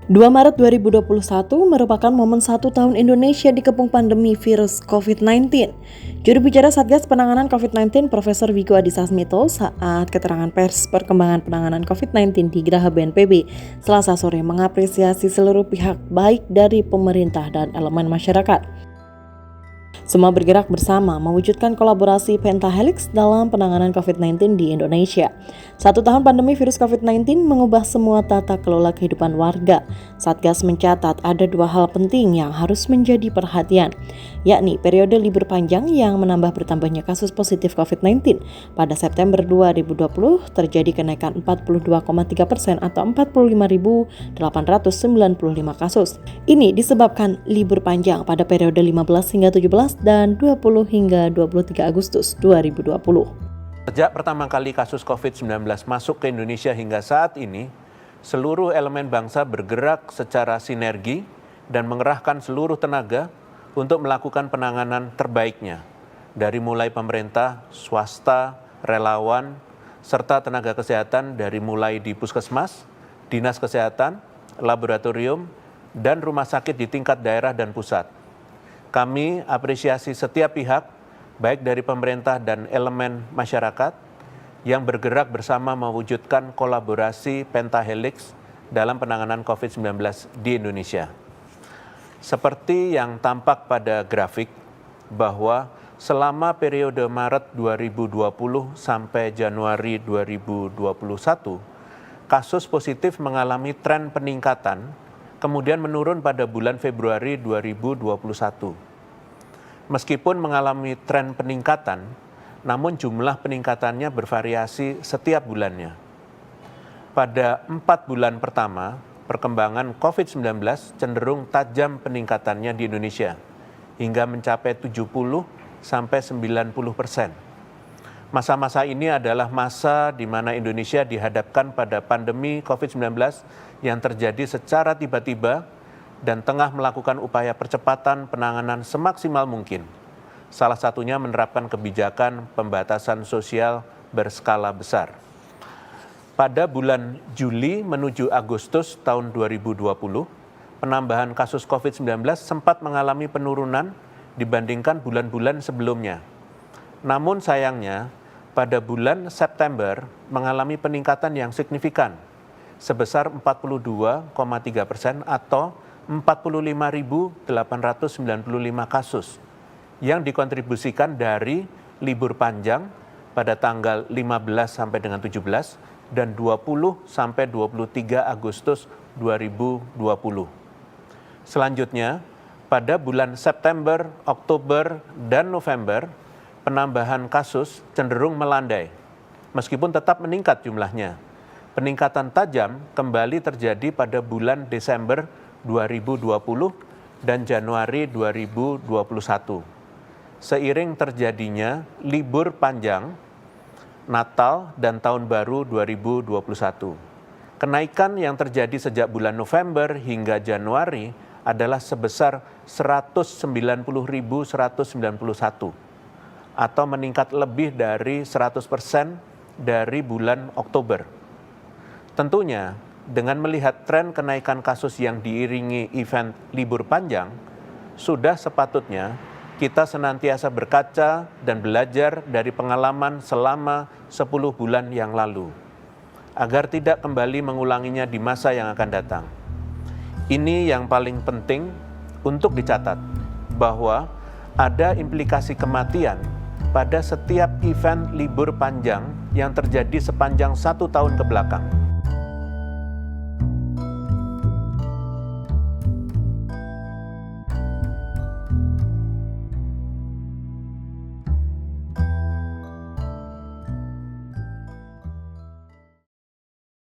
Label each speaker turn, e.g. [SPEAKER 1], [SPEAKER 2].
[SPEAKER 1] 2 Maret 2021 merupakan momen 1 tahun Indonesia dikepung pandemi virus COVID-19. Juru bicara Satgas Penanganan COVID-19 Profesor Wiku Adhisa Smito saat keterangan pers perkembangan penanganan COVID-19 di Geraha BNPB Selasa sore mengapresiasi seluruh pihak baik dari pemerintah dan elemen masyarakat. Semua bergerak bersama mewujudkan kolaborasi pentahelix dalam penanganan COVID-19 di Indonesia. 1 tahun pandemi virus COVID-19 mengubah semua tata kelola kehidupan warga. Satgas mencatat ada 2 hal penting yang harus menjadi perhatian, yakni periode libur panjang yang menambah bertambahnya kasus positif COVID-19. Pada September 2020 terjadi kenaikan 42,3% atau 45.895 kasus. Ini disebabkan libur panjang pada periode 15 hingga 17 dan 20 hingga 23 Agustus 2020.
[SPEAKER 2] Sejak pertama kali kasus COVID-19 masuk ke Indonesia hingga saat ini, seluruh elemen bangsa bergerak secara sinergi dan mengerahkan seluruh tenaga untuk melakukan penanganan terbaiknya, dari mulai pemerintah, swasta, relawan, serta tenaga kesehatan dari mulai di puskesmas, dinas kesehatan, laboratorium, dan rumah sakit di tingkat daerah dan pusat. Kami apresiasi setiap pihak, baik dari pemerintah dan elemen masyarakat, yang bergerak bersama mewujudkan kolaborasi pentahelix dalam penanganan COVID-19 di Indonesia. Seperti yang tampak pada grafik, bahwa selama periode Maret 2020 sampai Januari 2021, kasus positif mengalami tren peningkatan, kemudian menurun pada bulan Februari 2021. Meskipun mengalami tren peningkatan, namun jumlah peningkatannya bervariasi setiap bulannya. Pada 4 bulan pertama, perkembangan COVID-19 cenderung tajam peningkatannya di Indonesia, hingga mencapai 70-90%. Masa-masa ini adalah masa di mana Indonesia dihadapkan pada pandemi COVID-19 yang terjadi secara tiba-tiba dan tengah melakukan upaya percepatan penanganan semaksimal mungkin. Salah satunya menerapkan kebijakan pembatasan sosial berskala besar. Pada bulan Juli menuju Agustus tahun 2020, penambahan kasus COVID-19 sempat mengalami penurunan dibandingkan bulan-bulan sebelumnya. Namun sayangnya, pada bulan September mengalami peningkatan yang signifikan, sebesar 42,3% atau 45.895 kasus yang dikontribusikan dari libur panjang pada tanggal 15 sampai dengan 17 dan 20 sampai 23 Agustus 2020. Selanjutnya, pada bulan September, Oktober, dan November, penambahan kasus cenderung melandai, meskipun tetap meningkat jumlahnya. Peningkatan tajam kembali terjadi pada bulan Desember 2020 dan Januari 2021. Seiring terjadinya libur panjang, Natal dan Tahun Baru 2021. Kenaikan yang terjadi sejak bulan November hingga Januari adalah sebesar 190.191 atau meningkat lebih dari 100% dari bulan Oktober. Tentunya, dengan melihat tren kenaikan kasus yang diiringi event libur panjang, sudah sepatutnya kita senantiasa berkaca dan belajar dari pengalaman selama 10 bulan yang lalu, agar tidak kembali mengulanginya di masa yang akan datang. Ini yang paling penting untuk dicatat, bahwa ada implikasi kematian pada setiap event libur panjang yang terjadi sepanjang 1 tahun ke belakang.